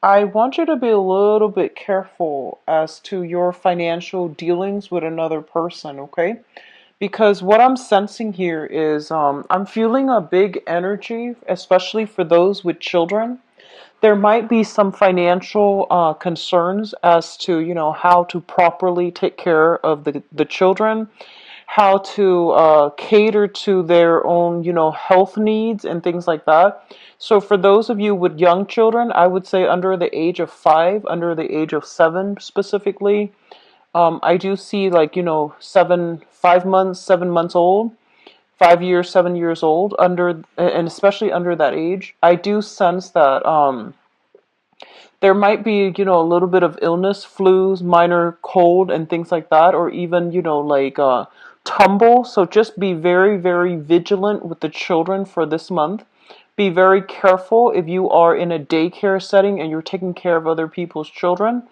I want you to be a little bit careful as to your financial dealings with another person, okay? Because what I'm sensing here is I'm feeling a big energy, especially for those with children. There might be some financial concerns as to, how to properly take care of the children, how to cater to their own, health needs and things like that. So for those of you with young children, I would say under the age of 5, under the age of 7 specifically, I do see like, 5 months, 7 months old, 5 years, 7 years old, and especially under that age. I do sense that there might be, a little bit of illness, flus, minor cold, and things like that, or even, like tumble. So just be very, very vigilant with the children for this month. Be very careful if you are in a daycare setting and you're taking care of other people's children.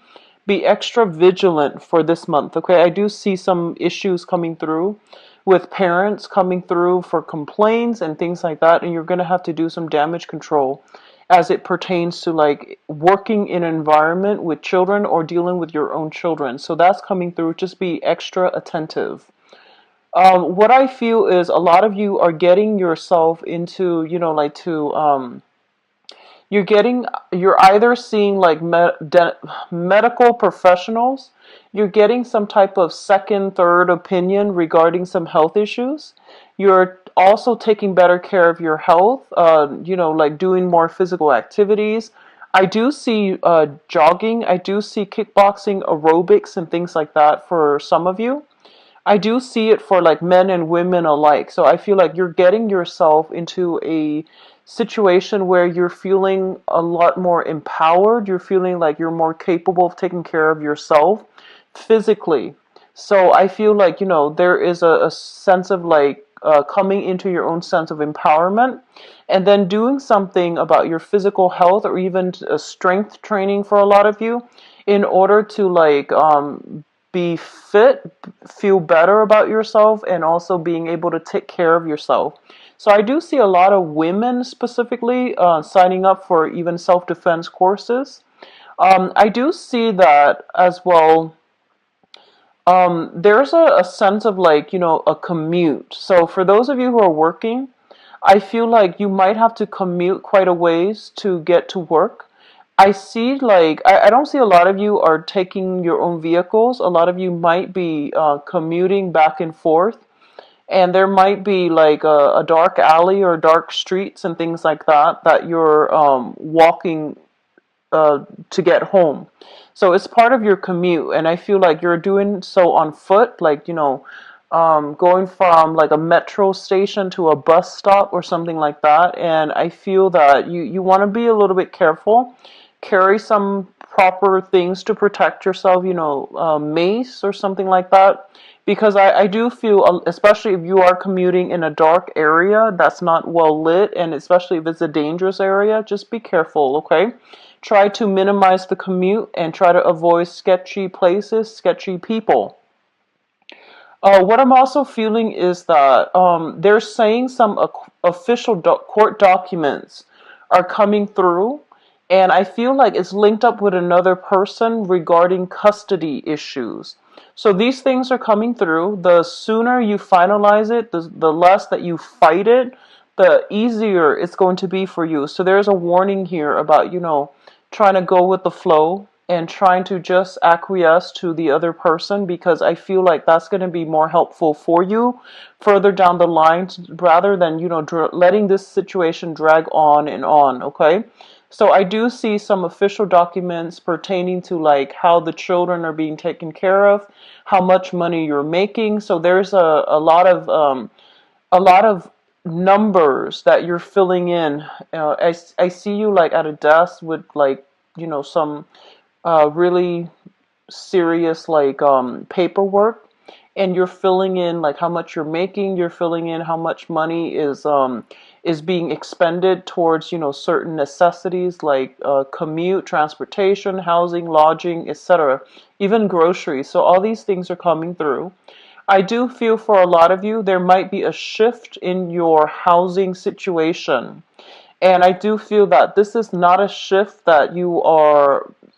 Be extra vigilant for this month, okay? I do see some issues coming through with parents coming through for complaints and things like that, and you're going to have to do some damage control as it pertains to like working in an environment with children or dealing with your own children. So that's coming through. Just be extra attentive. What I feel is a lot of you are getting yourself into, like to you're either seeing like medical professionals, you're getting some type of second, third opinion regarding some health issues. You're also taking better care of your health, like doing more physical activities. I do see jogging, I do see kickboxing, aerobics, and things like that for some of you. I do see it for like men and women alike. So I feel like you're getting yourself into a situation where you're feeling a lot more empowered. You're feeling like you're more capable of taking care of yourself physically. So I feel like, there is a sense of like coming into your own sense of empowerment and then doing something about your physical health or even strength training for a lot of you in order to like be fit, feel better about yourself, and also being able to take care of yourself. So I do see a lot of women specifically signing up for even self-defense courses. I do see that as well. There's a sense of like, a commute. So for those of you who are working, I feel like you might have to commute quite a ways to get to work. I see like I don't see a lot of you are taking your own vehicles. A lot of you might be commuting back and forth, and there might be like a dark alley or dark streets and things like that that you're walking to get home. So it's part of your commute, and I feel like you're doing so on foot, like going from like a metro station to a bus stop or something like that. And I feel that you want to be a little bit careful, carry some proper things to protect yourself, mace or something like that. Because I do feel, especially if you are commuting in a dark area that's not well lit, and especially if it's a dangerous area, just be careful, okay? Try to minimize the commute and try to avoid sketchy places, sketchy people. What I'm also feeling is that they're saying some official court documents are coming through, and I feel like it's linked up with another person regarding custody issues. So these things are coming through. The sooner you finalize it, the less that you fight it, the easier it's going to be for you. So there's a warning here about, trying to go with the flow and trying to just acquiesce to the other person, because I feel like that's going to be more helpful for you further down the line rather than, letting this situation drag on and on, okay? So I do see some official documents pertaining to like how the children are being taken care of, how much money you're making. So there's a lot of numbers that you're filling in. I see you like at a desk with like, some really serious like paperwork, and you're filling in like how much you're making, you're filling in how much money is being expended towards, certain necessities like commute, transportation, housing, lodging, etc., even groceries. So all these things are coming through. I do feel for a lot of you there might be a shift in your housing situation. And I do feel that this is not a shift that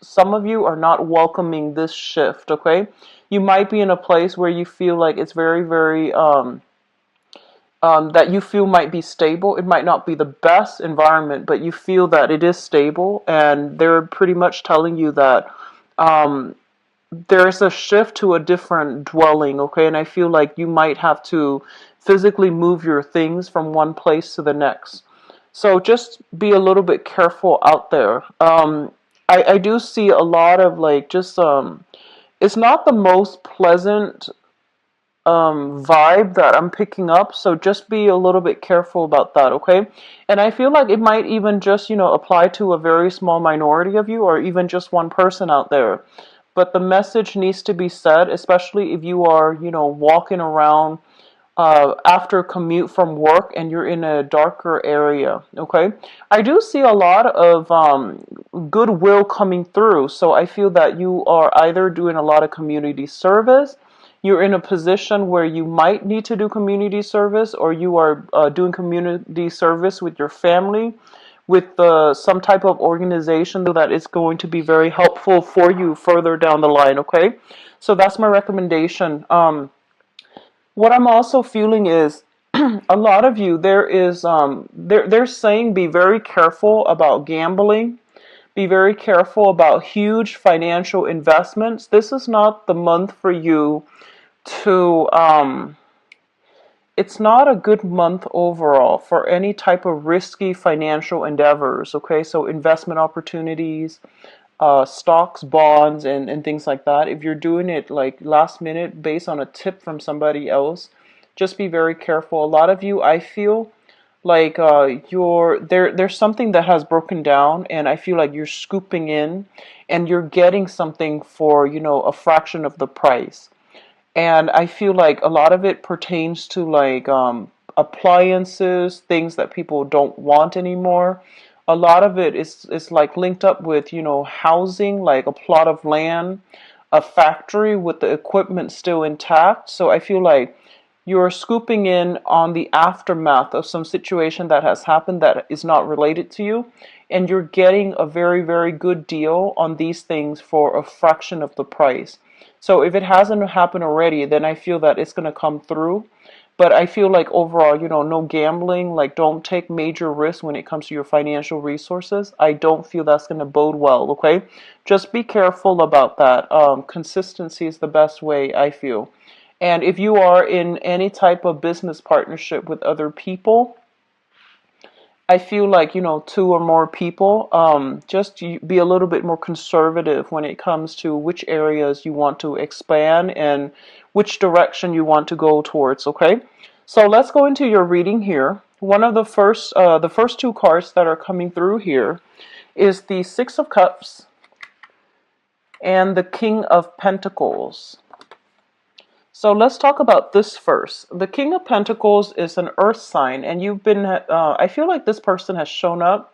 some of you are not welcoming this shift, okay? You might be in a place where you feel like it's very, very, that you feel might be stable. It might not be the best environment, but you feel that it is stable, and they're pretty much telling you that um, there's a shift to a different dwelling, okay? And I feel like you might have to physically move your things from one place to the next. So just be a little bit careful out there. I do see a lot of like just it's not the most pleasant vibe that I'm picking up, so just be a little bit careful about that, okay? And I feel like it might even just, apply to a very small minority of you, or even just one person out there. But the message needs to be said, especially if you are, walking around after commute from work and you're in a darker area, okay? I do see a lot of goodwill coming through, so I feel that you are either doing a lot of community service, you're in a position where you might need to do community service, or you are doing community service with your family, with some type of organization that is going to be very helpful for you further down the line, okay? So that's my recommendation. What I'm also feeling is a lot of you, they're saying be very careful about gambling, be very careful about huge financial investments. This is not the month for you to it's not a good month overall for any type of risky financial endeavors, okay? So investment opportunities, stocks, bonds, and things like that. If you're doing it like last minute based on a tip from somebody else, just be very careful. A lot of you, I feel like there's something that has broken down, and I feel like you're scooping in and you're getting something for, a fraction of the price. And I feel like a lot of it pertains to like appliances, things that people don't want anymore. A lot of it is like linked up with, housing, like a plot of land, a factory with the equipment still intact. So I feel like you're scooping in on the aftermath of some situation that has happened that is not related to you, and you're getting a very, very good deal on these things for a fraction of the price. So if it hasn't happened already, then I feel that it's going to come through. But I feel like overall, no gambling, like don't take major risks when it comes to your financial resources. I don't feel that's going to bode well, okay? Just be careful about that. Consistency is the best way, I feel. And if you are in any type of business partnership with other people, I feel like, two or more people, just be a little bit more conservative when it comes to which areas you want to expand and which direction you want to go towards, okay? So let's go into your reading here. One of the first two cards that are coming through here is the Six of Cups and the King of Pentacles. So let's talk about this first. The King of Pentacles is an earth sign, and I feel like this person has shown up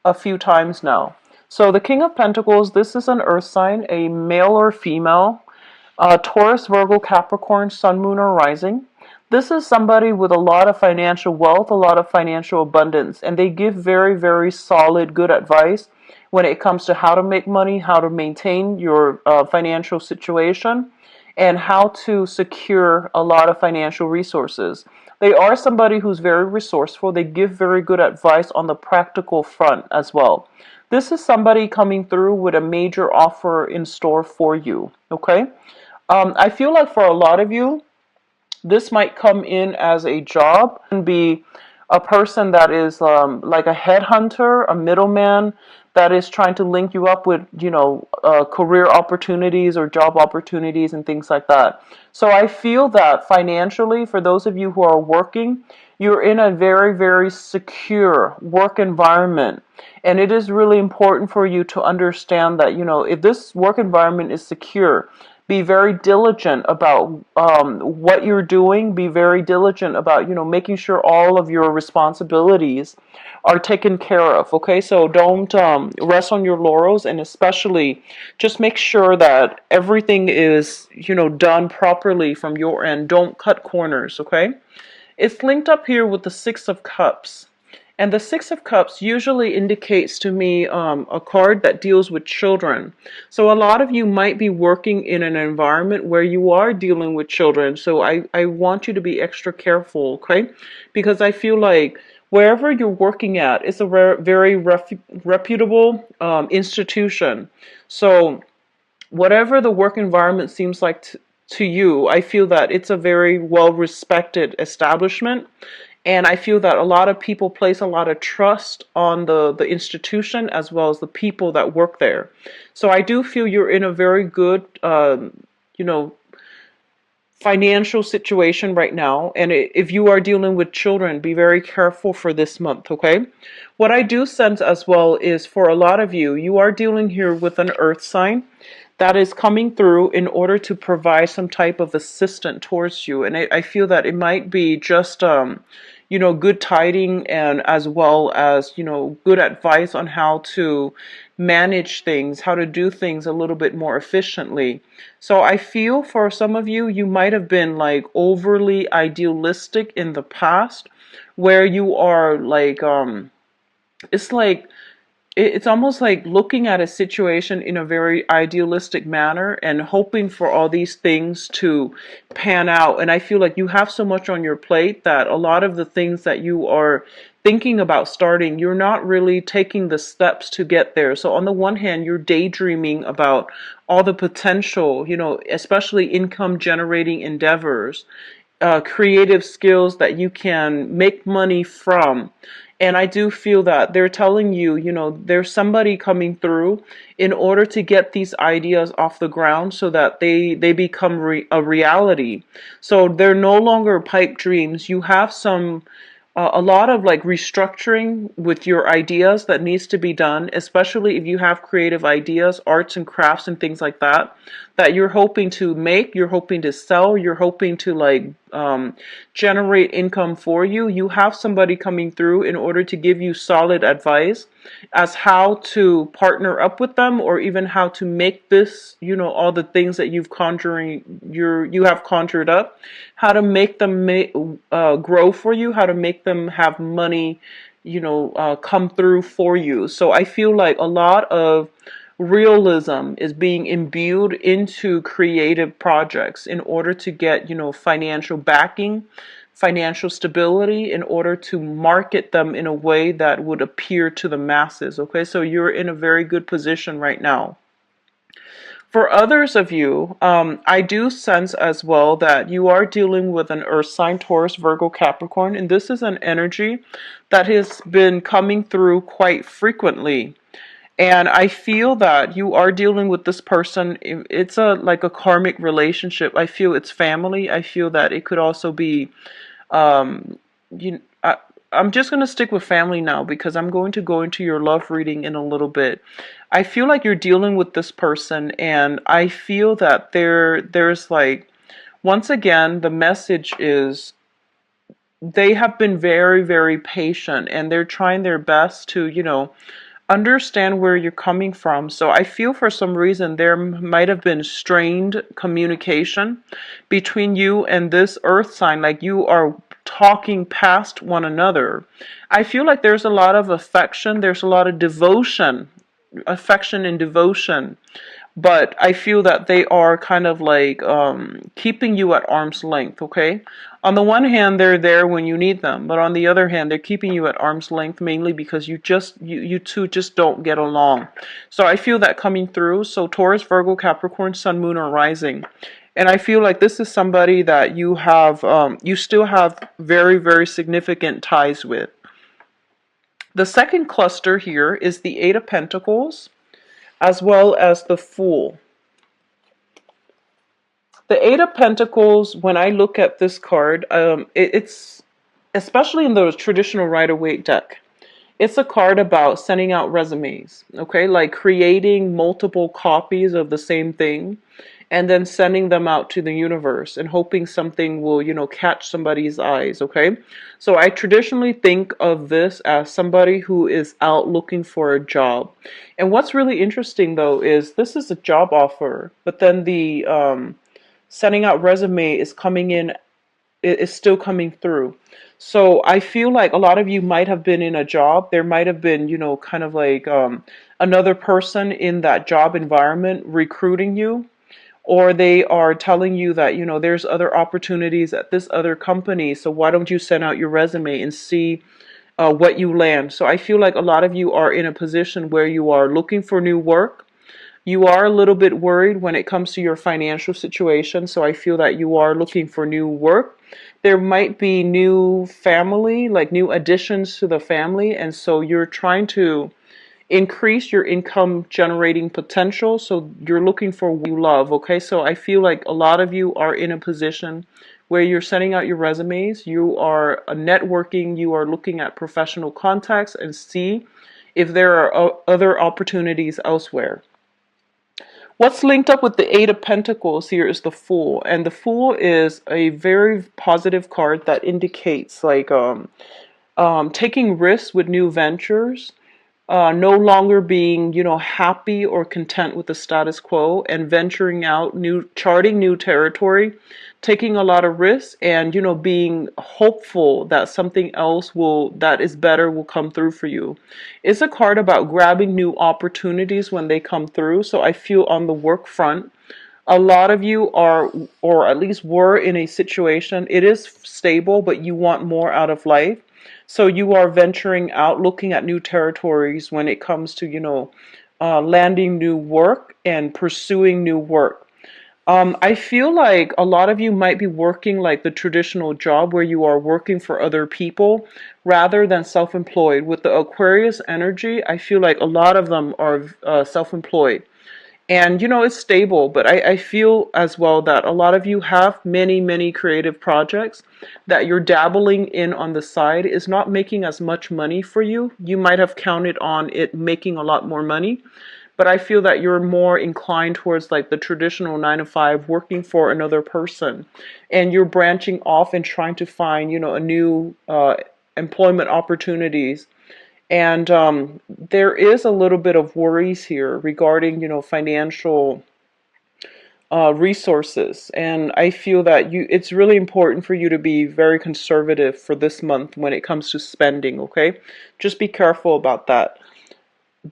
a few times now. So the King of Pentacles, this is an earth sign, a male or female, Taurus, Virgo, Capricorn, Sun, Moon, or Rising. This is somebody with a lot of financial wealth, a lot of financial abundance, and they give very, very solid, good advice when it comes to how to make money, how to maintain your financial situation, and how to secure a lot of financial resources. They are somebody who's very resourceful. They give very good advice on the practical front as well. This is somebody coming through with a major offer in store for you, okay? I feel like for a lot of you, this might come in as a job and be a person that is like a headhunter, a middleman that is trying to link you up with, career opportunities or job opportunities and things like that. So I feel that financially, for those of you who are working, you're in a very, very secure work environment. And it is really important for you to understand that, if this work environment is secure, be very diligent about what you're doing. Be very diligent about, making sure all of your responsibilities are taken care of. Okay, so don't rest on your laurels, and especially just make sure that everything is, done properly from your end. Don't cut corners. Okay, it's linked up here with the Six of Cups. And the Six of Cups usually indicates to me a card that deals with children. So a lot of you might be working in an environment where you are dealing with children. So I want you to be extra careful, okay? Because I feel like wherever you're working at, it's a very reputable institution. So whatever the work environment seems like to you, I feel that it's a very well respected establishment. And I feel that a lot of people place a lot of trust on the institution as well as the people that work there. So I do feel you're in a very good, you know, financial situation right now. And if you are dealing with children, be very careful for this month, okay? What I do sense as well is for a lot of you, you are dealing here with an earth sign that is coming through in order to provide some type of assistance towards you. And I feel that it might be just, good tiding and as well as, good advice on how to manage things, how to do things a little bit more efficiently. So I feel for some of you, you might have been like overly idealistic in the past where you are like, it's like, it's almost like looking at a situation in a very idealistic manner and hoping for all these things to pan out. And I feel like you have so much on your plate that a lot of the things that you are thinking about starting, you're not really taking the steps to get there. So on the one hand, you're daydreaming about all the potential, especially income generating endeavors, creative skills that you can make money from. And I do feel that they're telling you, there's somebody coming through in order to get these ideas off the ground so that they become a reality. So they're no longer pipe dreams. You have a lot of like restructuring with your ideas that needs to be done, especially if you have creative ideas, arts and crafts and things like that you're hoping to make, you're hoping to sell, you're hoping to like generate income for you. You have somebody coming through in order to give you solid advice as how to partner up with them or even how to make this, all the things that you have conjured up, how to make them grow for you, how to make them have money, come through for you. So I feel like a lot of realism is being imbued into creative projects in order to get, financial backing, financial stability, in order to market them in a way that would appear to the masses. Okay, so you're in a very good position right now. For others of you, I do sense as well that you are dealing with an earth sign, Taurus, Virgo, Capricorn, and this is an energy that has been coming through quite frequently. And I feel that you are dealing with this person. It's like a karmic relationship. I feel it's family. I feel that it could also be, um, you. I'm just going to stick with family now because I'm going to go into your love reading in a little bit. I feel like you're dealing with this person, and I feel that there's like, once again, the message is they have been very, very patient, and they're trying their best to, understand where you're coming from. So I feel for some reason there might have been strained communication between you and this earth sign, like you are talking past one another. I feel like there's a lot of affection, there's a lot of affection and devotion, but I feel that they are kind of like keeping you at arm's length, okay? On the one hand, they're there when you need them, but on the other hand, they're keeping you at arm's length mainly because you two just don't get along. So I feel that coming through. So Taurus, Virgo, Capricorn, Sun, Moon, or Rising. And I feel like this is somebody that you still have very, very significant ties with. The second cluster here is the Eight of Pentacles, as well as the Fool. The Eight of Pentacles, when I look at this card, it's, especially in the traditional Rider-Waite deck, it's a card about sending out resumes, okay? Like creating multiple copies of the same thing and then sending them out to the universe and hoping something will, catch somebody's eyes, okay? So I traditionally think of this as somebody who is out looking for a job. And what's really interesting though is this is a job offer, but then the sending out resume is coming in, is still coming through. So I feel like a lot of you might have been in a job. There might have been, kind of like another person in that job environment recruiting you, or they are telling you that, there's other opportunities at this other company. So why don't you send out your resume and see what you land? So I feel like a lot of you are in a position where you are looking for new work. You are a little bit worried when it comes to your financial situation, so I feel that you are looking for new work. There might be new family, like new additions to the family, and so you're trying to increase your income generating potential. So you're looking for what you love, okay? So I feel like a lot of you are in a position where you're sending out your resumes, you are networking, you are looking at professional contacts and see if there are other opportunities elsewhere. What's linked up with the Eight of Pentacles here is the Fool, and the Fool is a very positive card that indicates like taking risks with new ventures, no longer being, happy or content with the status quo, and venturing out, charting new territory, taking a lot of risks, and, being hopeful that something else that is better will come through for you. It's a card about grabbing new opportunities when they come through. So I feel on the work front, a lot of you are, or at least were, in a situation, it is stable, but you want more out of life. So you are venturing out, looking at new territories when it comes to, landing new work and pursuing new work. I feel like a lot of you might be working like the traditional job where you are working for other people rather than self-employed. With the Aquarius energy, I feel like a lot of them are self-employed. And it's stable, but I feel as well that a lot of you have many, many creative projects that you're dabbling in on the side is not making as much money for you. You might have counted on it making a lot more money, but I feel that you're more inclined towards like the traditional 9 to 5 working for another person, and you're branching off and trying to find, a new employment opportunities. And there is a little bit of worries here regarding, financial resources. And I feel that it's really important for you to be very conservative for this month when it comes to spending, okay? Just be careful about that.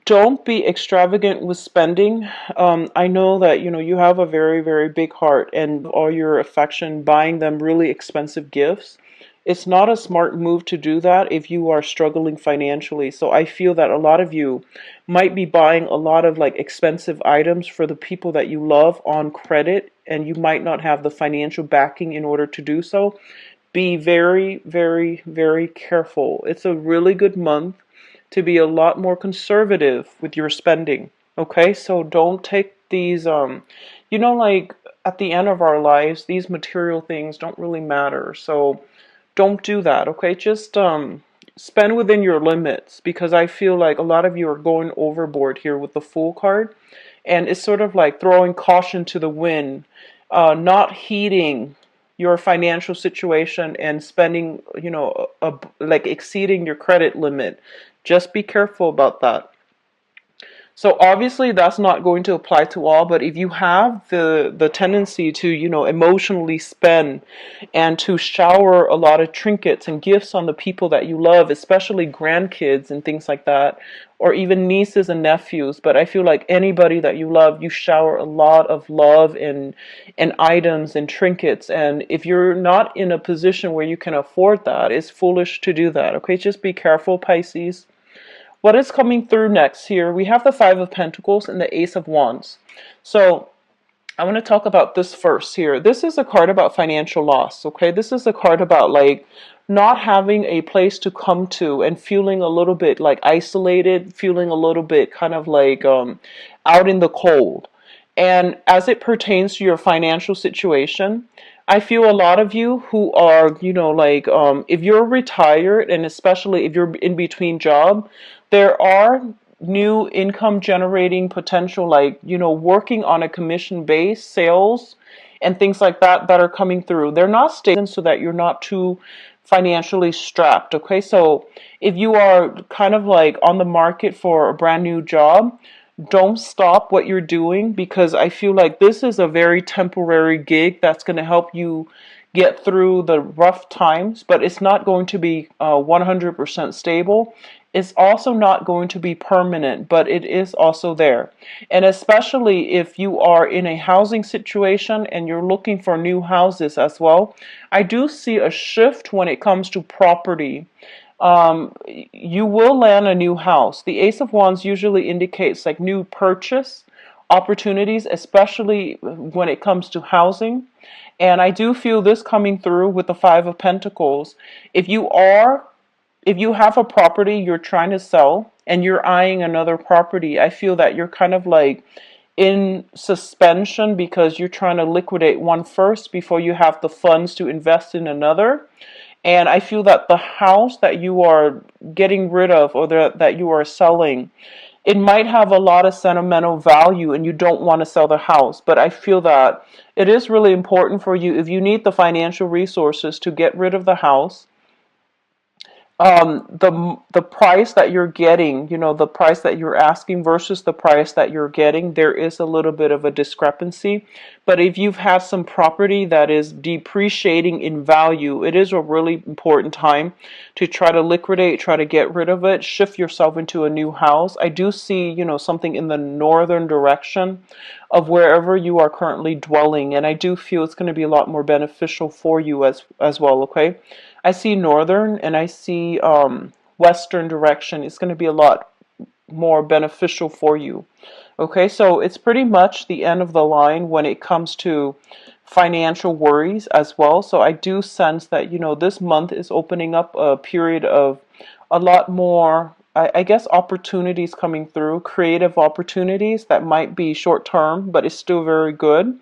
Don't be extravagant with spending. I know that, you have a very, very big heart and all your affection buying them really expensive gifts. It's not a smart move to do that if you are struggling financially. So I feel that a lot of you might be buying a lot of like expensive items for the people that you love on credit, and you might not have the financial backing in order to do so. Be very, very, very careful. It's a really good month to be a lot more conservative with your spending. Okay, so don't take these, like at the end of our lives, these material things don't really matter. So don't do that. Okay, just spend within your limits, because I feel like a lot of you are going overboard here with the Fool card, and it's sort of like throwing caution to the wind, not heeding your financial situation and spending, like exceeding your credit limit. Just be careful about that. So obviously that's not going to apply to all, but if you have the tendency to, emotionally spend and to shower a lot of trinkets and gifts on the people that you love, especially grandkids and things like that, or even nieces and nephews, but I feel like anybody that you love, you shower a lot of love and items and trinkets. And if you're not in a position where you can afford that, it's foolish to do that. Okay, just be careful, Pisces. What is coming through next here? We have the Five of Pentacles and the Ace of Wands. So I want to talk about this first here. This is a card about financial loss, okay? This is a card about like not having a place to come to and feeling a little bit like isolated, feeling a little bit kind of like out in the cold. And as it pertains to your financial situation, I feel a lot of you who are, if you're retired, and especially if you're in between job, there are new income generating potential, like, working on a commission base, sales, and things like that that are coming through. They're not stable so that you're not too financially strapped, okay? So if you are kind of like on the market for a brand new job, don't stop what you're doing, because I feel like this is a very temporary gig that's going to help you get through the rough times, but it's not going to be 100% stable. It's also not going to be permanent, but it is also there. And especially if you are in a housing situation and you're looking for new houses as well, I do see a shift when it comes to property. You will land a new house. The Ace of Wands usually indicates like new purchase opportunities, especially when it comes to housing. And I do feel this coming through with the Five of Pentacles. If you are, if you have a property you're trying to sell and you're eyeing another property, I feel that you're kind of like in suspension because you're trying to liquidate one first before you have the funds to invest in another. And I feel that the house that you are getting rid of or that you are selling, it might have a lot of sentimental value and you don't want to sell the house. But I feel that it is really important for you, if you need the financial resources to get rid of the house, the price that you're getting, you know, the price that you're asking versus the price that you're getting, there is a little bit of a discrepancy. But if you've had some property that is depreciating in value, it is a really important time to try to liquidate, try to get rid of it, shift yourself into a new house. I do see, you know, something in the northern direction of wherever you are currently dwelling, and I do feel it's going to be a lot more beneficial for you as well, okay? I see northern and I see western direction. It's going to be a lot more beneficial for you. Okay, so it's pretty much the end of the line when it comes to financial worries as well. So I do sense that, you know, this month is opening up a period of a lot more, I guess, opportunities coming through, creative opportunities that might be short term, but it's still very good.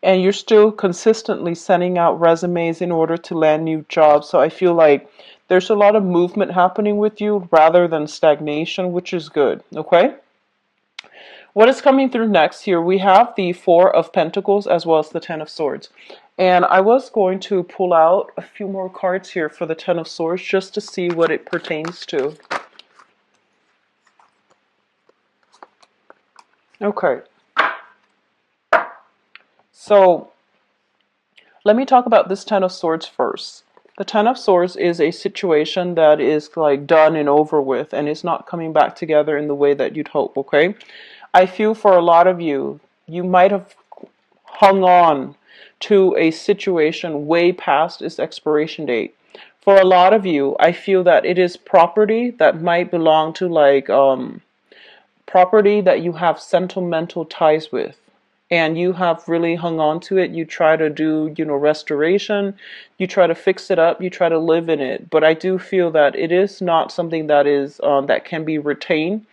And you're still consistently sending out resumes in order to land new jobs. So I feel like there's a lot of movement happening with you rather than stagnation, which is good. Okay? What is coming through next here? We have the Four of Pentacles as well as the Ten of Swords. And I was going to pull out a few more cards here for the Ten of Swords just to see what it pertains to. Okay. So let me talk about this Ten of Swords first. The Ten of Swords is a situation that is like done and over with, and it's not coming back together in the way that you'd hope, okay? I feel for a lot of you, you might have hung on to a situation way past its expiration date. For a lot of you, I feel that it is property that might belong to like property that you have sentimental ties with, and you have really hung on to it. You try to do, you know, restoration, you try to fix it up, you try to live in it. But I do feel that it is not something that is that can be retained,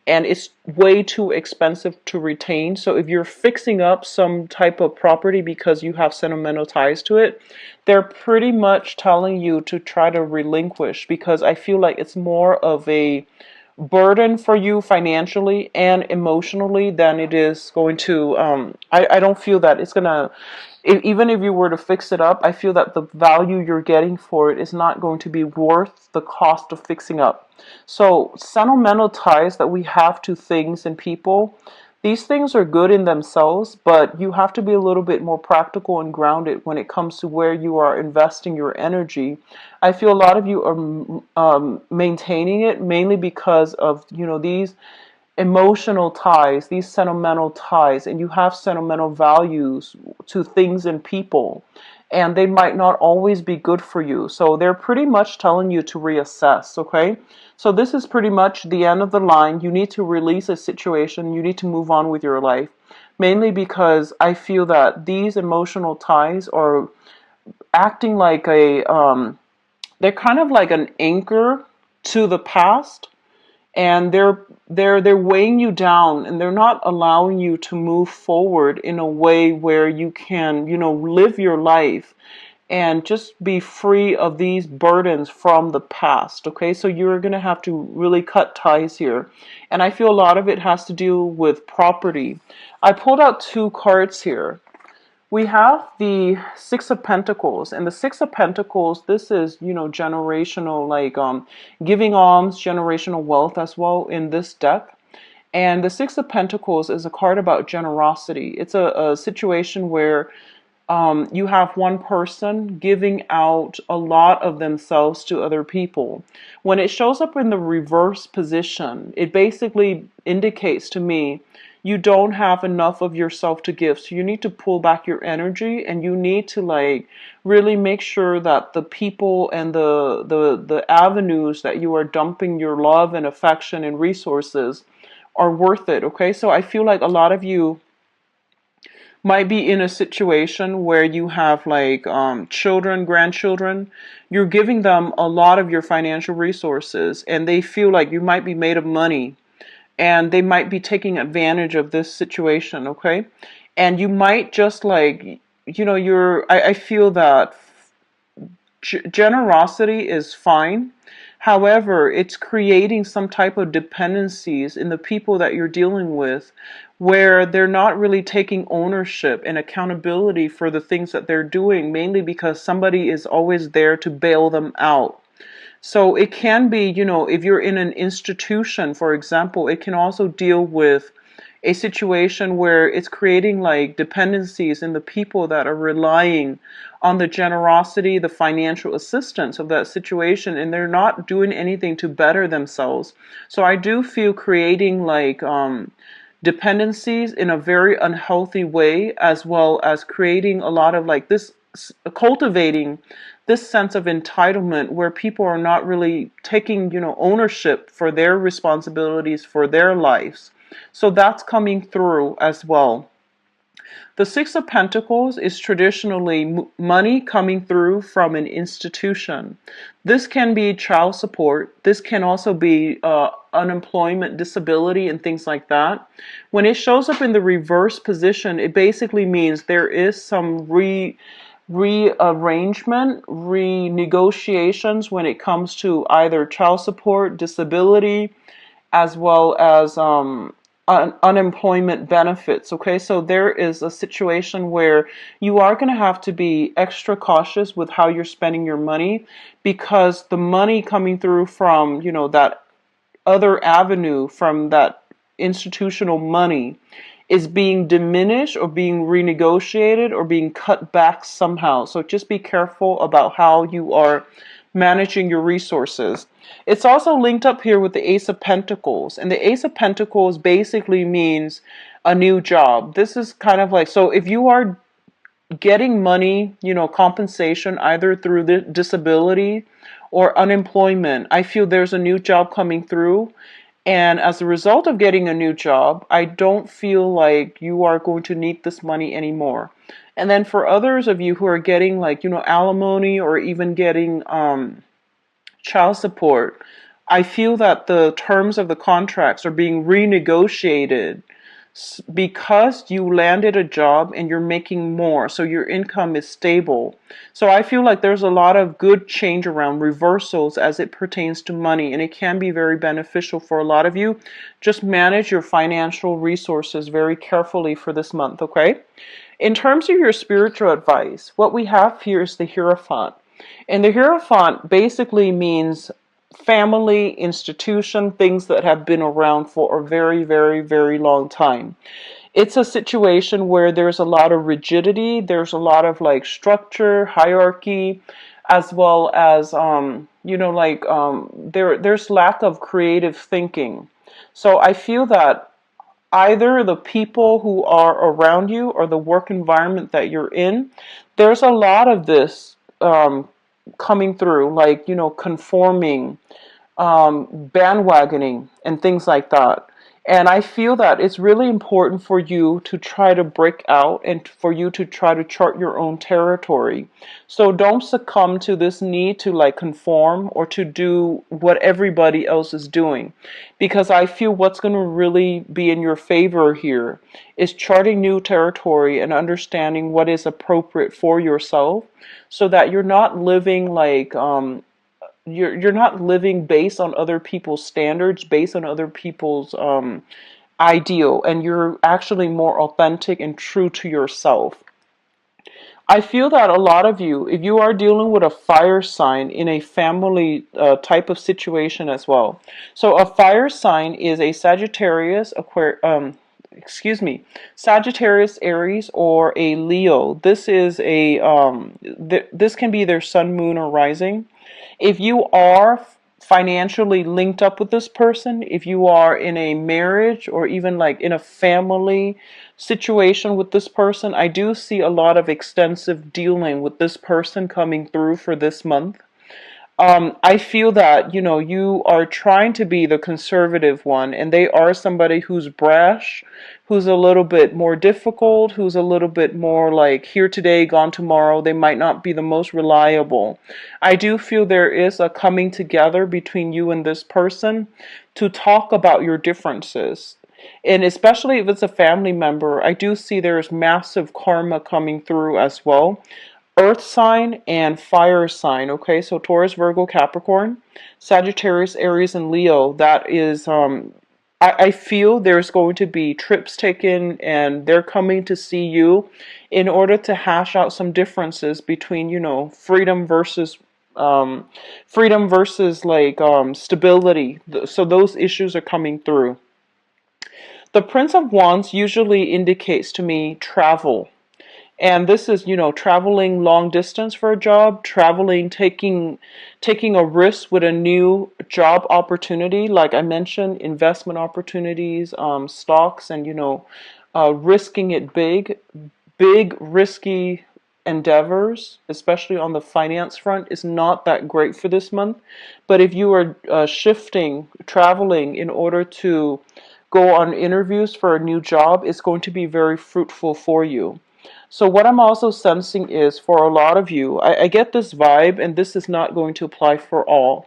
and it's way too expensive to retain. So if you're fixing up some type of property because you have sentimental ties to it, they're pretty much telling you to try to relinquish, because I feel like it's more of a burden for you financially and emotionally than it is going to I don't feel that it's gonna, even if you were to fix it up, I feel that the value you're getting for it is not going to be worth the cost of fixing up. So sentimental ties that we have to things and people, these things are good in themselves, but you have to be a little bit more practical and grounded when it comes to where you are investing your energy. I feel a lot of you are maintaining it mainly because of, you know, these emotional ties, these sentimental ties, and you have sentimental values to things and people, and they might not always be good for you. So they're pretty much telling you to reassess, okay? So this is pretty much the end of the line. You need to release a situation. You need to move on with your life, mainly because I feel that these emotional ties are acting like they're kind of like an anchor to the past, and they're weighing you down, and they're not allowing you to move forward in a way where you can, you know, live your life and just be free of these burdens from the past. Okay, so you're going to have to really cut ties here, and I feel a lot of it has to do with property. I pulled out two cards here. We have the Six of Pentacles, and the Six of Pentacles, this is, you know, generational, like giving alms, generational wealth as well in this deck. And the Six of Pentacles is a card about generosity. It's a situation where You have one person giving out a lot of themselves to other people. When it shows up in the reverse position, it basically indicates to me you don't have enough of yourself to give. So you need to pull back your energy, and you need to like really make sure that the people and the avenues that you are dumping your love and affection and resources are worth it. Okay, so I feel like a lot of you might be in a situation where you have like children, grandchildren. You're giving them a lot of your financial resources, and they feel like you might be made of money, and they might be taking advantage of this situation. Okay, and you might just like, I feel that generosity is fine. However, it's creating some type of dependencies in the people that you're dealing with, where they're not really taking ownership and accountability for the things that they're doing, mainly because somebody is always there to bail them out. So it can be, if you're in an institution, for example, it can also deal with a situation where it's creating like dependencies in the people that are relying on the generosity, the financial assistance of that situation, and they're not doing anything to better themselves. So I do feel creating like dependencies in a very unhealthy way, as well as creating a lot of like this, cultivating this sense of entitlement where people are not really taking, ownership for their responsibilities for their lives. So that's coming through as well. The Six of Pentacles is traditionally money coming through from an institution. This can be child support. This can also be unemployment, disability, and things like that. When it shows up in the reverse position, it basically means there is some rearrangement, renegotiations when it comes to either child support, disability, as well as unemployment benefits. Okay, so there is a situation where you are going to have to be extra cautious with how you're spending your money, because the money coming through from, that other avenue, from that institutional money, is being diminished or being renegotiated or being cut back somehow. So just be careful about how you are managing your resources. It's also linked up here with the Ace of Pentacles. And the Ace of Pentacles basically means a new job. This is kind of like, so if you are getting money, compensation either through the disability or unemployment, I feel there's a new job coming through. And as a result of getting a new job, I don't feel like you are going to need this money anymore. And then for others of you who are getting like, alimony or even getting child support, I feel that the terms of the contracts are being renegotiated because you landed a job and you're making more, so your income is stable. So I feel like there's a lot of good change around, reversals as it pertains to money, and it can be very beneficial for a lot of you. Just manage your financial resources very carefully for this month, okay? In terms of your spiritual advice, what we have here is the Hierophant. And the Hierophant basically means family, institution, things that have been around for a very, very, very long time. It's a situation where there's a lot of rigidity, there's a lot of like structure, hierarchy, as well as there's lack of creative thinking. So I feel that either the people who are around you or the work environment that you're in, there's a lot of this coming through, like, conforming, bandwagoning, and things like that. And I feel that it's really important for you to try to break out and for you to try to chart your own territory. So don't succumb to this need to like conform or to do what everybody else is doing. Because I feel what's going to really be in your favor here is charting new territory and understanding what is appropriate for yourself, so that you're not living like you're not living based on other people's standards, based on other people's ideal, and you're actually more authentic and true to yourself. I feel that a lot of you, if you are dealing with a fire sign in a family type of situation as well. So a fire sign is a Sagittarius, excuse me, Sagittarius, Aries, or a Leo. This is a this can be their sun, moon, or rising. If you are financially linked up with this person, if you are in a marriage or even like in a family situation with this person, I do see a lot of extensive dealing with this person coming through for this month. I feel that, you are trying to be the conservative one, and they are somebody who's brash, who's a little bit more difficult, who's a little bit more like here today, gone tomorrow. They might not be the most reliable. I do feel there is a coming together between you and this person to talk about your differences. And especially if it's a family member, I do see there's massive karma coming through as well. Earth sign and fire sign. Okay, so Taurus, Virgo, Capricorn, Sagittarius, Aries, and Leo. That is, I feel there's going to be trips taken, and they're coming to see you in order to hash out some differences between, um, freedom versus like stability. So those issues are coming through. The Prince of Wands usually indicates to me travel. And this is, traveling long distance for a job, traveling, taking a risk with a new job opportunity. Like I mentioned, investment opportunities, stocks, and, risking it big, risky endeavors, especially on the finance front, is not that great for this month. But if you are shifting, traveling in order to go on interviews for a new job, it's going to be very fruitful for you. So what I'm also sensing is for a lot of you, I get this vibe, and this is not going to apply for all,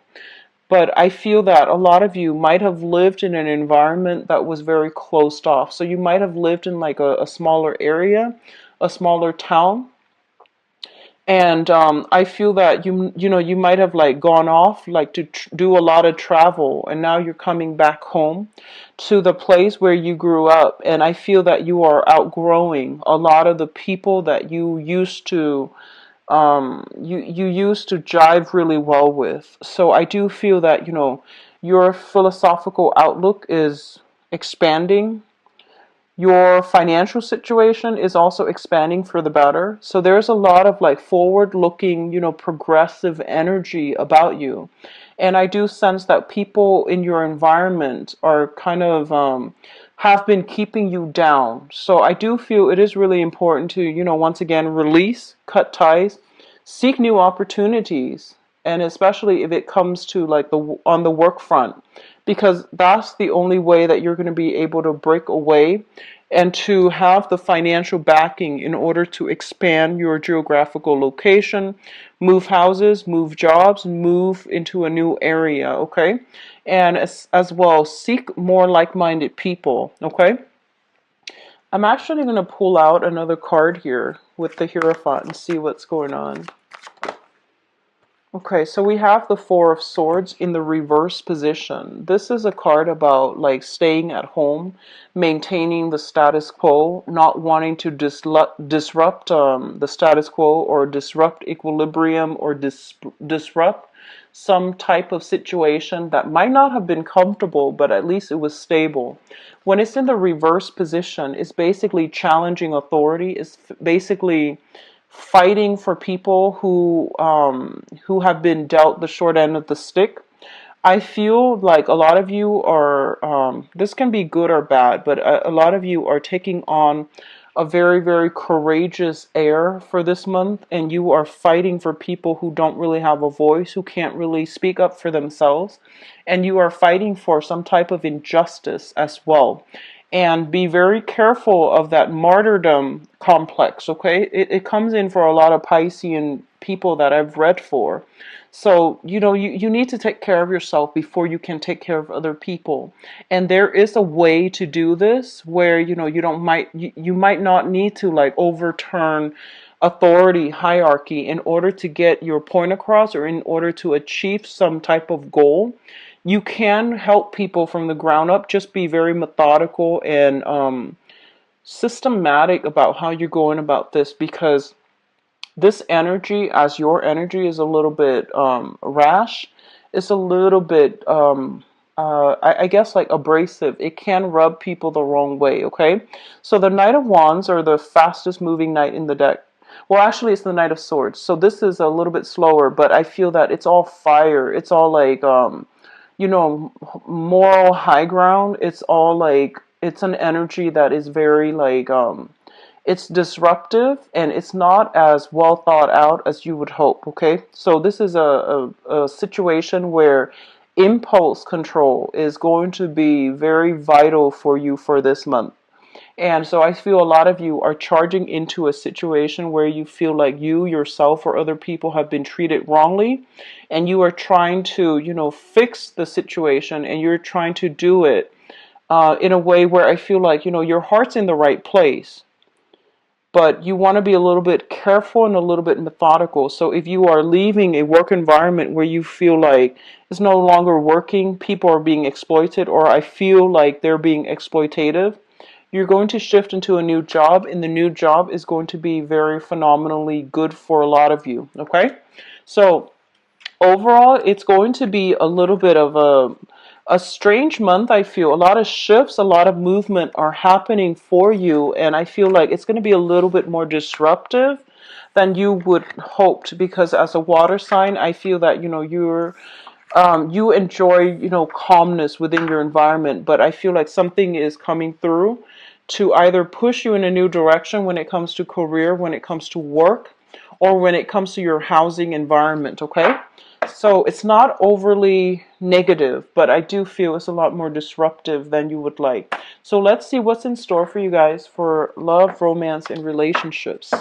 but I feel that a lot of you might have lived in an environment that was very closed off. So you might have lived in like a smaller area, a smaller town, and I feel that you might have like gone off like to do a lot of travel, and now you're coming back home to the place where you grew up. And I feel that you are outgrowing a lot of the people that you used to jive really well with. So I do feel that your philosophical outlook is expanding. Your financial situation is also expanding for the better. So there's a lot of like forward looking, progressive energy about you. And I do sense that people in your environment are kind of have been keeping you down. So I do feel it is really important to, once again, release, cut ties, seek new opportunities, and especially if it comes to like the on the work front, because that's the only way that you're going to be able to break away and to have the financial backing in order to expand your geographical location, move houses, move jobs, move into a new area, okay? And as well, seek more like-minded people, okay? I'm actually going to pull out another card here with the Hierophant and see what's going on. Okay, so we have the Four of Swords in the reverse position. This is a card about like staying at home, maintaining the status quo, not wanting to disrupt the status quo, or disrupt equilibrium, or disrupt some type of situation that might not have been comfortable, but at least it was stable. When it's in the reverse position, it's basically challenging authority. It's basically fighting for people who have been dealt the short end of the stick. I feel like a lot of you are, this can be good or bad, but a lot of you are taking on a very, very courageous air for this month, and you are fighting for people who don't really have a voice, who can't really speak up for themselves, and you are fighting for some type of injustice as well. And be very careful of that martyrdom complex, okay? It comes in for a lot of Piscean people that I've read for. So, you need to take care of yourself before you can take care of other people. And there is a way to do this where, you might not need to like overturn authority hierarchy in order to get your point across, or in order to achieve some type of goal. You can help people from the ground up. Just be very methodical and systematic about how you're going about this, because this energy, as your energy, is a little bit rash. It's a little bit I guess like abrasive. It can rub people the wrong way, okay? So the Knight of Wands are the fastest moving knight in the deck. Well, actually, it's the Knight of Swords. So this is a little bit slower, but I feel that it's all fire. It's all like, you know, moral high ground. It's all like, it's an energy that is very like, it's disruptive and it's not as well thought out as you would hope, okay? So this is a situation where impulse control is going to be very vital for you for this month. And so I feel a lot of you are charging into a situation where you feel like you yourself or other people have been treated wrongly, and you are trying to, you know, fix the situation, and you're trying to do it in a way where I feel like, you know, your heart's in the right place, but you want to be a little bit careful and a little bit methodical. So if you are leaving a work environment where you feel like it's no longer working, people are being exploited, or I feel like they're being exploitative, you're going to shift into a new job, and the new job is going to be very phenomenally good for a lot of you, okay? So overall, it's going to be a little bit of a strange month. I feel a lot of shifts, a lot of movement are happening for you, and I feel like it's going to be a little bit more disruptive than you would hoped, because as a water sign, I feel that, you know, you enjoy, you know, calmness within your environment, but I feel like something is coming through to either push you in a new direction when it comes to career, when it comes to work, or when it comes to your housing environment, okay? So it's not overly negative, but I do feel it's a lot more disruptive than you would like. So let's see what's in store for you guys for love, romance, and relationships.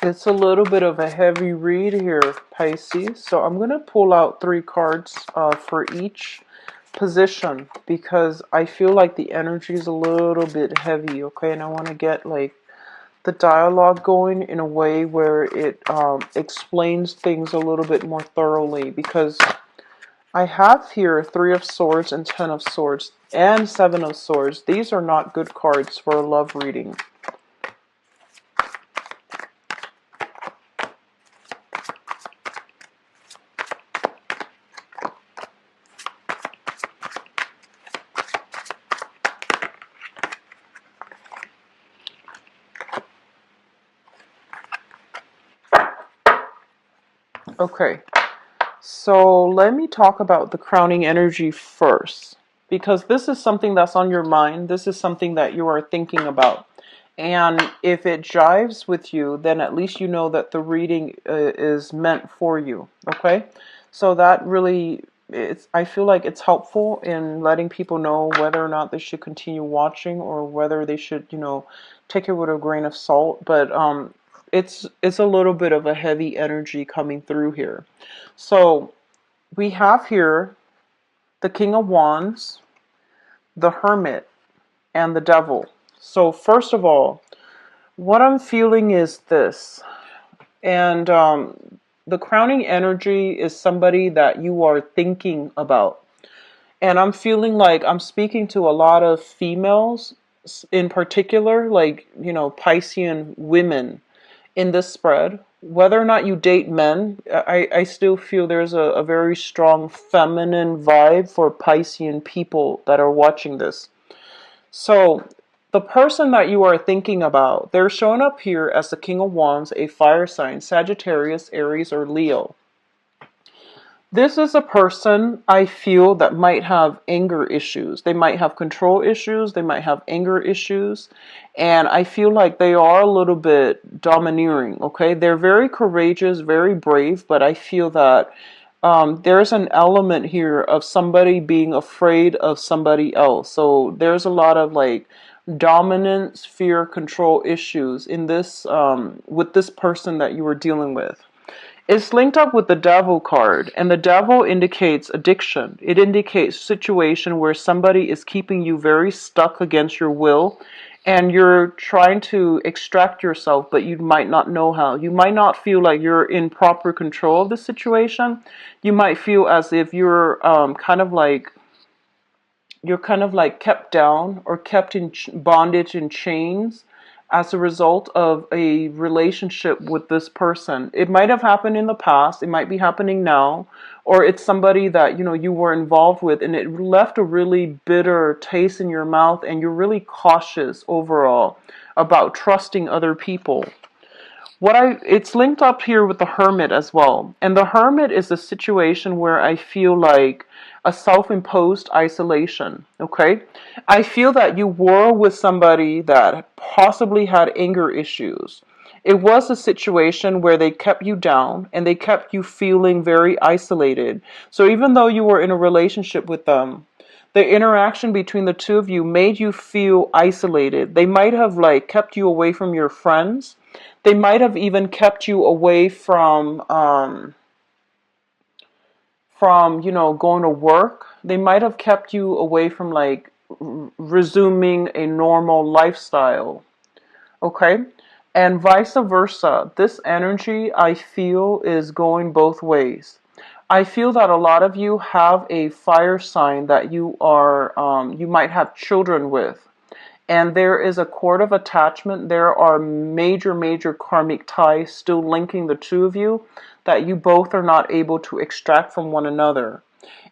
It's a little bit of a heavy read here, Pisces. So I'm going to pull out 3 cards for each position, because I feel like the energy is a little bit heavy, okay? And I want to get like the dialogue going in a way where it explains things a little bit more thoroughly, because I have here 3 of Swords and 10 of Swords and 7 of Swords. These are not good cards for a love reading. Okay, so let me talk about the crowning energy first, because this is something that's on your mind. This is something that you are thinking about. And if it jives with you, then at least you know that the reading is meant for you, okay? So that really, I feel like it's helpful in letting people know whether or not they should continue watching, or whether they should, you know, take it with a grain of salt. But it's a little bit of a heavy energy coming through here. So we have here the King of Wands, the Hermit, and the Devil. So first of all, what I'm feeling is this, and the crowning energy is somebody that you are thinking about. And I'm feeling like I'm speaking to a lot of females in particular, like, Piscean women in this spread. Whether or not you date men, I still feel there's a very strong feminine vibe for Piscean people that are watching this. So, the person that you are thinking about, they're showing up here as the King of Wands, a fire sign, Sagittarius, Aries, or Leo. This is a person I feel that might have anger issues. They might have control issues. They might have anger issues. And I feel like they are a little bit domineering, okay? They're very courageous, very brave, but I feel that there's an element here of somebody being afraid of somebody else. So there's a lot of like dominance, fear, control issues in this with this person that you were dealing with. It's linked up with the devil card, and the devil indicates addiction. It indicates situation where somebody is keeping you very stuck against your will, and you're trying to extract yourself, but you might not know how. You might not feel like you're in proper control of the situation. You might feel as if you're kind of like kept down or kept in bondage and chains as a result of a relationship with this person. It might have happened in the past, it might be happening now, or it's somebody that you were involved with and it left a really bitter taste in your mouth, and you're really cautious overall about trusting other people. It's linked up here with the Hermit as well. And the Hermit is a situation where I feel like a self-imposed isolation, okay? I feel that you were with somebody that possibly had anger issues. It was a situation where they kept you down and they kept you feeling very isolated. So even though you were in a relationship with them, the interaction between the two of you made you feel isolated. They might have like kept you away from your friends. They might have even kept you away from going to work. They might have kept you away from like resuming a normal lifestyle. Okay? And vice versa. This energy I feel is going both ways. I feel that a lot of you have a fire sign that you might have children with. And there is a cord of attachment. There are major, major karmic ties still linking the two of you that you both are not able to extract from one another.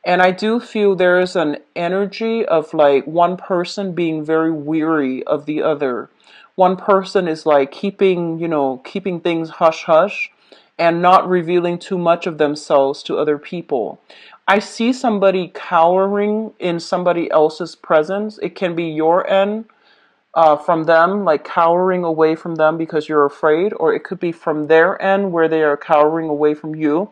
And I do feel there is an energy of like one person being very weary of the other. One person is like keeping things hush hush and not revealing too much of themselves to other people. I see somebody cowering in somebody else's presence. It can be your end from them, like cowering away from them because you're afraid, or it could be from their end where they are cowering away from you.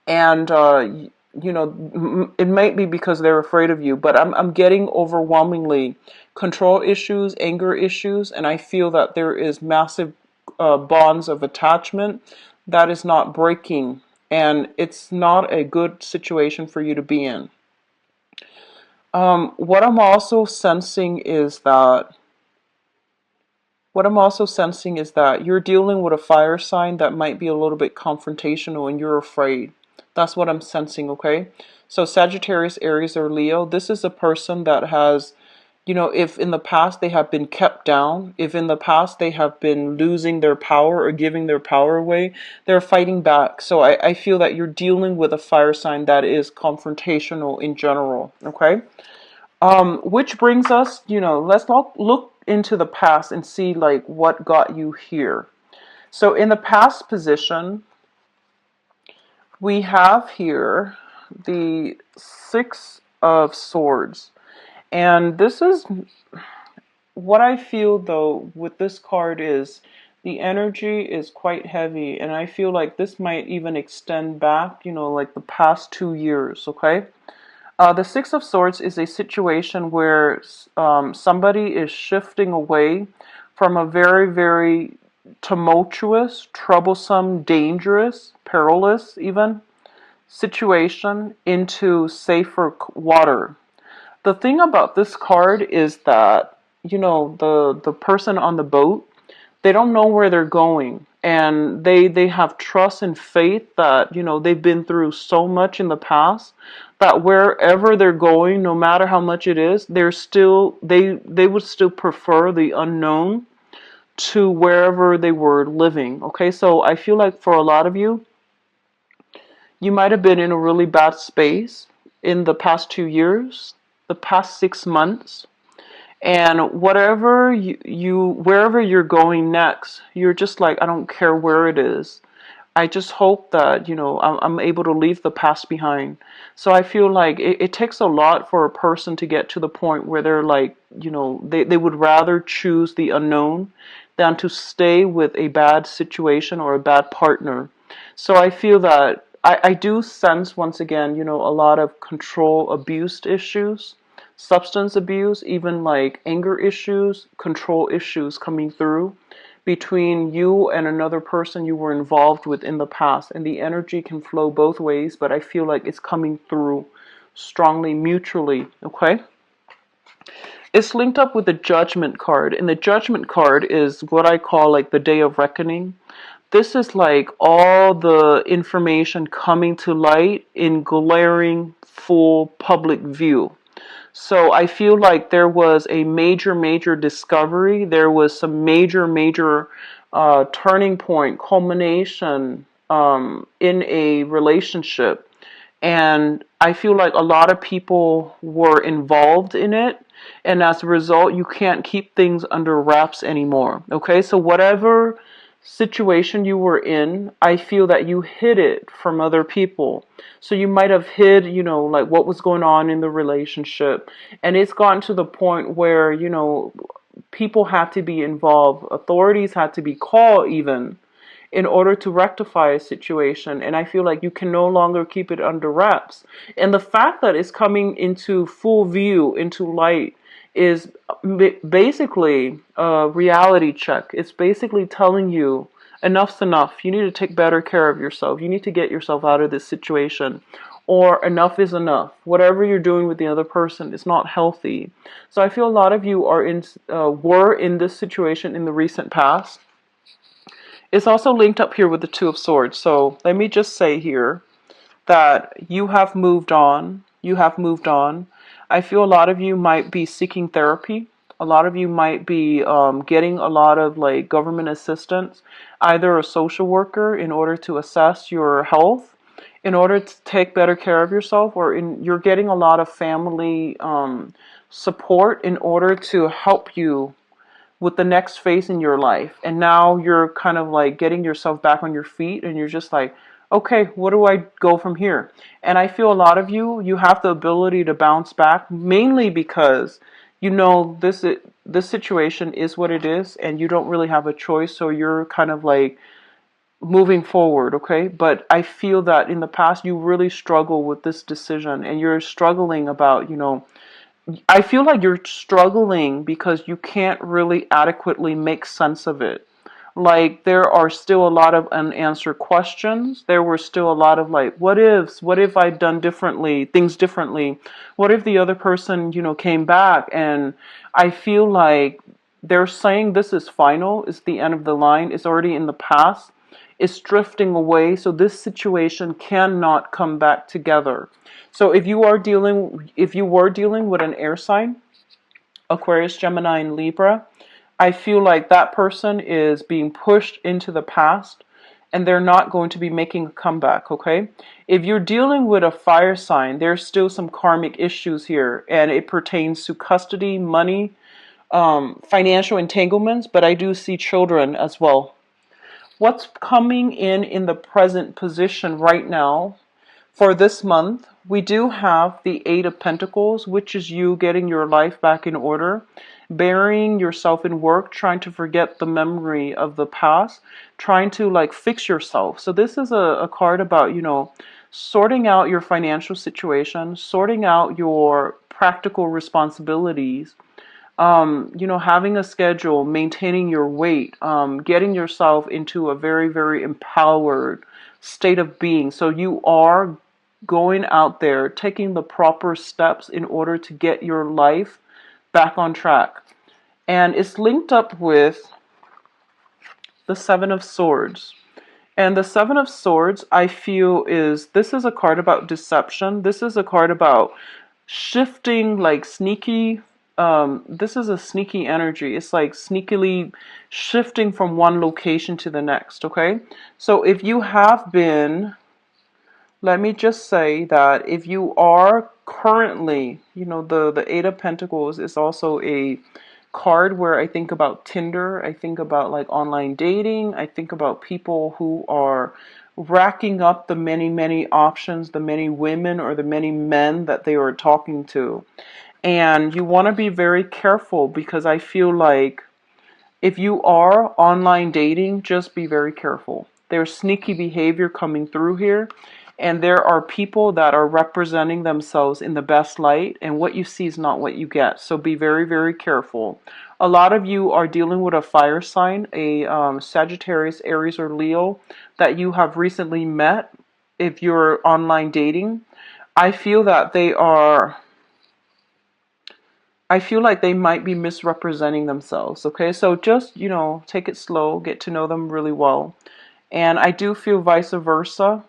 And it might be because they're afraid of you, but I'm getting overwhelmingly control issues, anger issues, and I feel that there is massive bonds of attachment that is not breaking, and it's not a good situation for you to be in. What I'm also sensing is that you're dealing with a fire sign that might be a little bit confrontational and you're afraid. That's what I'm sensing, okay? So Sagittarius, Aries, or Leo, this is a person that has, if in the past they have been kept down, if in the past they have been losing their power or giving their power away, they're fighting back. So I feel that you're dealing with a fire sign that is confrontational in general, okay? Which brings us, let's look into the past and see like what got you here. So in the past position, we have here the Six of Swords. And this is what I feel though with this card is the energy is quite heavy, and I feel like this might even extend back, like the past 2 years, okay? The Six of Swords is a situation where somebody is shifting away from a very, very tumultuous, troublesome, dangerous, perilous even situation into safer water. The thing about this card is that, the person on the boat, they don't know where they're going, and they have trust and faith that, they've been through so much in the past that wherever they're going, no matter how much it is, they would still prefer the unknown to wherever they were living. Okay, so I feel like for a lot of you, you might have been in a really bad space in the past 2 years, the past 6 months, and whatever wherever you're going next, you're just like, I don't care where it is. I just hope that, I'm able to leave the past behind. So I feel like it takes a lot for a person to get to the point where they're like, they would rather choose the unknown than to stay with a bad situation or a bad partner. So I feel that I do sense, once again, a lot of control abuse issues, substance abuse, even like anger issues, control issues coming through between you and another person you were involved with in the past. And the energy can flow both ways, but I feel like it's coming through strongly mutually. Okay? It's linked up with the Judgment card, and the Judgment card is what I call like the Day of Reckoning. This is like all the information coming to light in glaring, full public view. So I feel like there was a major discovery. There was some major turning point, culmination in a relationship. And I feel like a lot of people were involved in it. And as a result, you can't keep things under wraps anymore. Okay, so whatever situation you were in, I feel that you hid it from other people. So you might have hid, like what was going on in the relationship. And it's gotten to the point where, people had to be involved, authorities had to be called even in order to rectify a situation. And I feel like you can no longer keep it under wraps. And the fact that it's coming into full view, into light, is basically a reality check. It's basically telling you enough's enough. You need to take better care of yourself. You need to get yourself out of this situation. Or enough is enough. Whatever you're doing with the other person is not healthy. So I feel a lot of you were in this situation in the recent past. It's also linked up here with the Two of Swords. So let me just say here that you have moved on. You have moved on. I feel a lot of you might be seeking therapy. A lot of you might be getting a lot of like government assistance, either a social worker in order to assess your health, in order to take better care of yourself, or you're getting a lot of family support in order to help you with the next phase in your life. And now you're kind of like getting yourself back on your feet, and you're just like, okay, what do I go from here? And I feel a lot of you have the ability to bounce back, mainly because this situation is what it is, and you don't really have a choice. So you're kind of like moving forward, okay? But I feel that in the past you really struggle with this decision, and you're struggling about, I feel like you're struggling because you can't really adequately make sense of it. Like, there are still a lot of unanswered questions. There were still a lot of like, what ifs? What if I'd done things differently? What if the other person, came back? And I feel like they're saying this is final, it's the end of the line, it's already in the past, it's drifting away, so this situation cannot come back together. So if you were dealing with an air sign, Aquarius, Gemini, and Libra, I feel like that person is being pushed into the past, and they're not going to be making a comeback, okay? If you're dealing with a fire sign, there's still some karmic issues here, and it pertains to custody, money, financial entanglements, but I do see children as well. What's coming in the present position right now for this month, we do have the Eight of Pentacles, which is you getting your life back in order, burying yourself in work, trying to forget the memory of the past, trying to like fix yourself. So this is a card about, sorting out your financial situation, sorting out your practical responsibilities, having a schedule, maintaining your weight, getting yourself into a very empowered state of being. So you are going out there, taking the proper steps in order to get your life back on track. And it's linked up with the Seven of Swords. And the Seven of Swords, I feel, this is a card about deception. This is a card about shifting, like sneaky. This is a sneaky energy. It's like sneakily shifting from one location to the next, okay? So if you have been, let me just say that if you are currently, the Eight of Pentacles is also a card where I think about Tinder, I think about like online dating, I think about people who are racking up the many, many options, the many women or the many men that they are talking to. And you want to be very careful because I feel like if you are online dating, just be very careful. There's sneaky behavior coming through here, and there are people that are representing themselves in the best light, and what you see is not what you get. So be very, very careful. A lot of you are dealing with a fire sign, a Sagittarius, Aries, or Leo that you have recently met. If you're online dating, I feel that I feel like they might be misrepresenting themselves, okay? So just, take it slow, get to know them really well. And I do feel vice versa.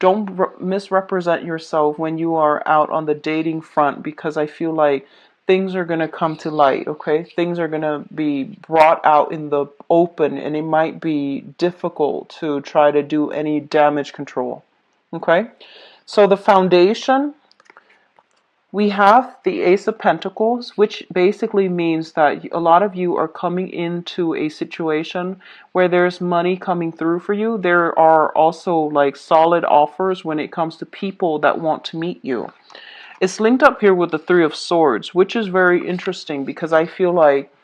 Don't misrepresent yourself when you are out on the dating front because I feel like things are going to come to light, okay? Things are going to be brought out in the open and it might be difficult to try to do any damage control, okay? So the foundation, we have the Ace of Pentacles, which basically means that a lot of you are coming into a situation where there's money coming through for you. There are also like solid offers when it comes to people that want to meet you. It's linked up here with the Three of Swords, which is very interesting because I feel like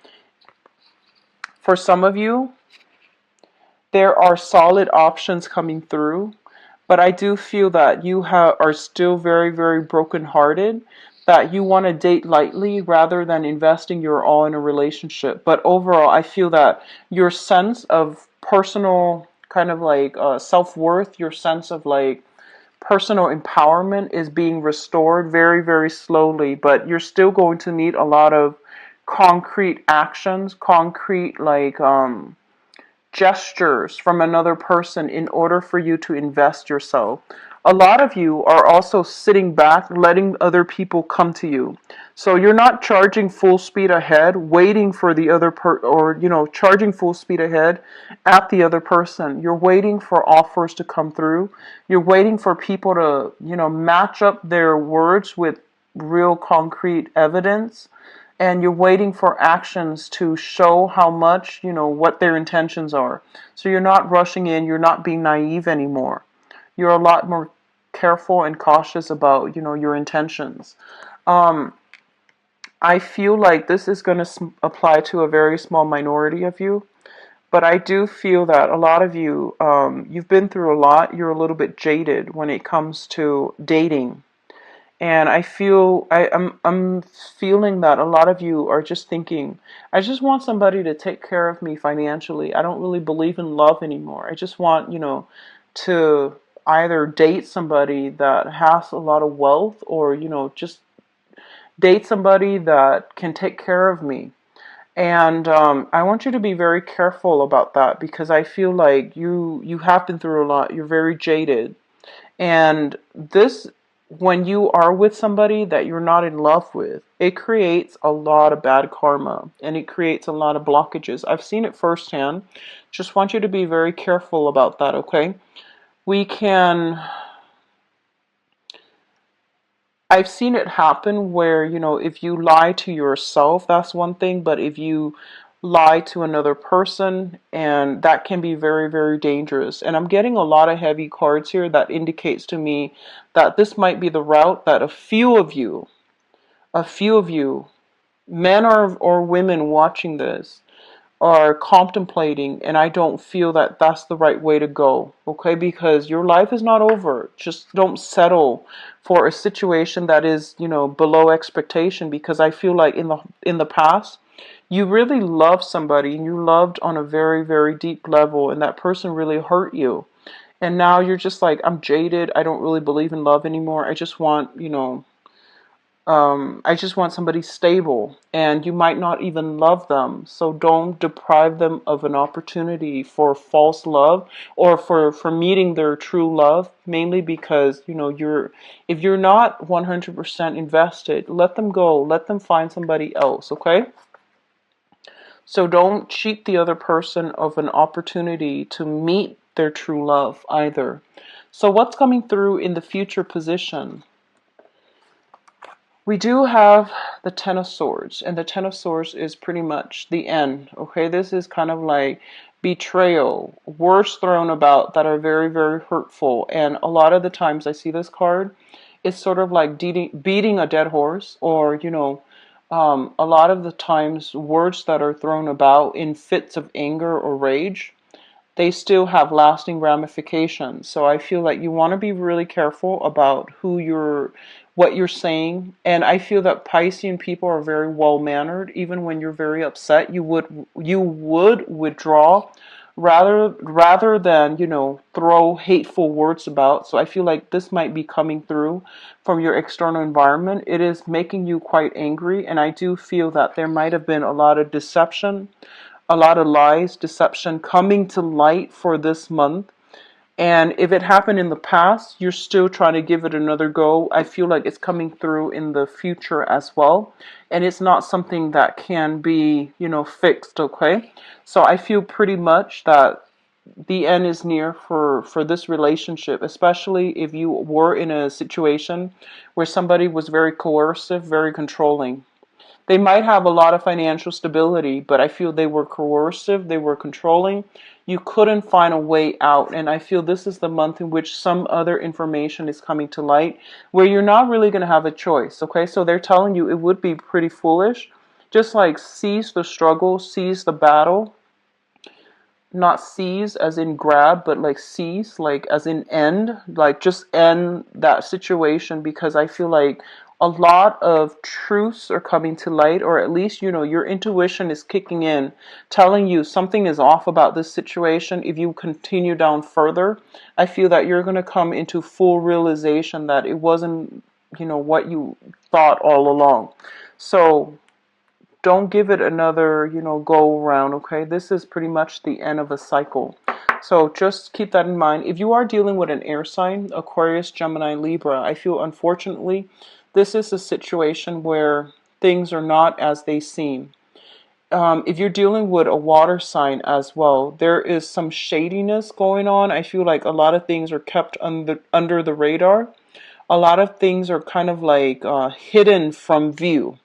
for some of you, there are solid options coming through. But I do feel that you are still very, very brokenhearted, that you want to date lightly rather than investing your all in a relationship. But overall, I feel that your sense of personal kind of like self-worth, your sense of like personal empowerment is being restored very, very slowly. But you're still going to need a lot of concrete actions, concrete like gestures from another person in order for you to invest yourself. A lot of you are also sitting back, letting other people come to you. So you're not charging full speed ahead, waiting for the other charging full speed ahead at the other person. You're waiting for offers to come through. You're waiting for people to, match up their words with real concrete evidence, and you're waiting for actions to show how much, what their intentions are. So you're not rushing in, you're not being naive anymore. You're a lot more careful and cautious about, your intentions. I feel like this is going to apply to a very small minority of you, but I do feel that a lot of you, you've been through a lot, you're a little bit jaded when it comes to dating. And I'm feeling that a lot of you are just thinking, I just want somebody to take care of me financially. I don't really believe in love anymore. I just want, to either date somebody that has a lot of wealth or, just date somebody that can take care of me. And I want you to be very careful about that because I feel like you have been through a lot. You're very jaded. And this, when you are with somebody that you're not in love with, it creates a lot of bad karma and it creates a lot of blockages. I've seen it firsthand. Just want you to be very careful about that, okay? I've seen it happen where, if you lie to yourself, that's one thing, but if you lie to another person, and that can be very, very dangerous. And I'm getting a lot of heavy cards here that indicates to me that this might be the route that a few of you, men or women watching this, are contemplating, and I don't feel that that's the right way to go, okay? Because your life is not over. Just don't settle for a situation that is, below expectation, because I feel like in the past, you really loved somebody and you loved on a very, very deep level, and that person really hurt you. And now you're just like, I'm jaded. I don't really believe in love anymore. I just want, I just want somebody stable, and you might not even love them. So don't deprive them of an opportunity for false love, or for meeting their true love, mainly because, if you're not 100% invested, let them go. Let them find somebody else, okay? So don't cheat the other person of an opportunity to meet their true love either. So what's coming through in the future position? We do have the Ten of Swords, and the Ten of Swords is pretty much the end, okay? This is kind of like betrayal, words thrown about that are very, very hurtful. And a lot of the times I see this card, it's sort of like beating a dead horse, or, a lot of the times words that are thrown about in fits of anger or rage, they still have lasting ramifications. So I feel like you want to be really careful about what you're saying. And I feel that Piscean people are very well mannered. Even when you're very upset, you would withdraw rather than, throw hateful words about. So I feel like this might be coming through from your external environment. It is making you quite angry, and I do feel that there might have been a lot of deception, a lot of lies, deception coming to light for this month. And if it happened in the past, you're still trying to give it another go. I feel like it's coming through in the future as well. And it's not something that can be, fixed, okay? So I feel pretty much that the end is near for this relationship, especially if you were in a situation where somebody was very coercive, very controlling. They might have a lot of financial stability, but I feel they were coercive, they were controlling. You couldn't find a way out. And I feel this is the month in which some other information is coming to light where you're not really going to have a choice. Okay, so they're telling you it would be pretty foolish. Just like seize the struggle, seize the battle. Not seize as in grab, but like seize, like as in end, like just end that situation, because I feel like a lot of truths are coming to light, or at least, your intuition is kicking in, telling you something is off about this situation. If you continue down further, I feel that you're going to come into full realization that it wasn't, what you thought all along. So don't give it another, go around, okay? This is pretty much the end of a cycle. So just keep that in mind. If you are dealing with an air sign, Aquarius, Gemini, Libra, I feel unfortunately this is a situation where things are not as they seem. If you're dealing with a water sign as well, there is some shadiness going on. I feel like a lot of things are kept under the radar. A lot of things are kind of like hidden from view.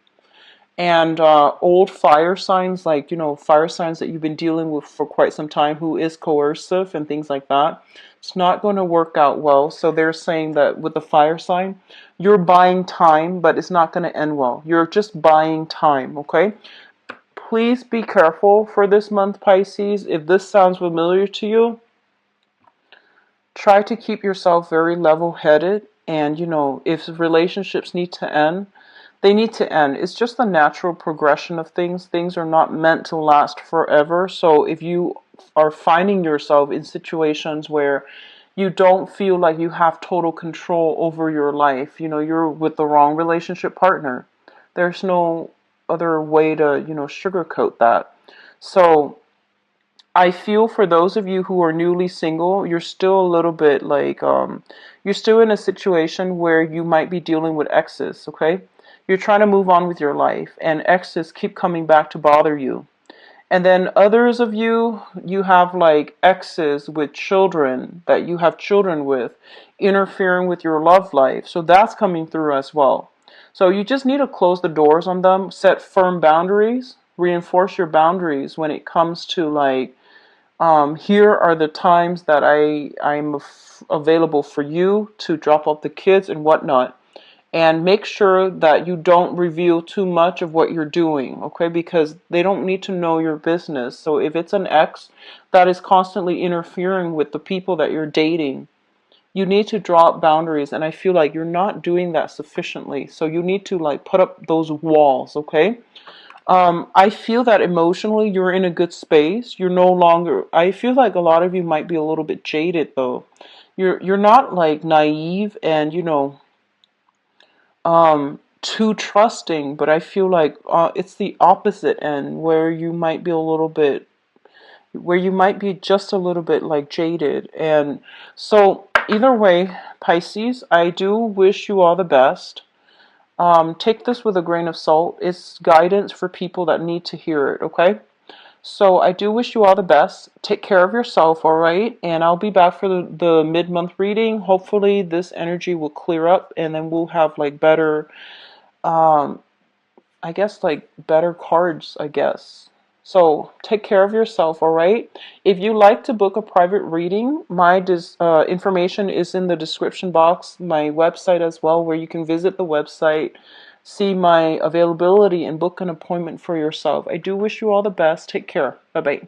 And old fire signs, like, fire signs that you've been dealing with for quite some time, who is coercive and things like that, it's not going to work out well. So they're saying that with the fire sign, you're buying time, but it's not going to end well. You're just buying time, okay? Please be careful for this month, Pisces. If this sounds familiar to you, try to keep yourself very level-headed. And, if relationships need to end, they need to end. It's just the natural progression of things. Things are not meant to last forever. So if you are finding yourself in situations where you don't feel like you have total control over your life, you're with the wrong relationship partner. There's no other way to, sugarcoat that. So I feel for those of you who are newly single, you're still a little bit like, you're still in a situation where you might be dealing with exes, okay? You're trying to move on with your life, and exes keep coming back to bother you. And then others of you, you have like exes with children that you have children with, interfering with your love life. So that's coming through as well. So you just need to close the doors on them, set firm boundaries, reinforce your boundaries when it comes to like, here are the times that I'm available for you to drop off the kids and whatnot. And make sure that you don't reveal too much of what you're doing, okay? Because they don't need to know your business. So if it's an ex that is constantly interfering with the people that you're dating, you need to draw up boundaries. And I feel like you're not doing that sufficiently. So you need to like put up those walls, okay? I feel that emotionally you're in a good space. You're no longer, I feel like a lot of you might be a little bit jaded though. You're not like naive and, too trusting, but I feel like it's the opposite end where you might be a little bit, where you might be just a little bit like jaded. And so either way, Pisces, I do wish you all the best. Take this with a grain of salt. It's guidance for people that need to hear it, okay? So I do wish you all the best. Take care of yourself, all right? And I'll be back for the mid-month reading. Hopefully this energy will clear up and then we'll have like better, um, I guess like better cards, I guess. So take care of yourself, all right? If you like to book a private reading, my information is in the description box, my website as well, where you can visit the website, see my availability, and book an appointment for yourself. I do wish you all the best. Take care. Bye-bye.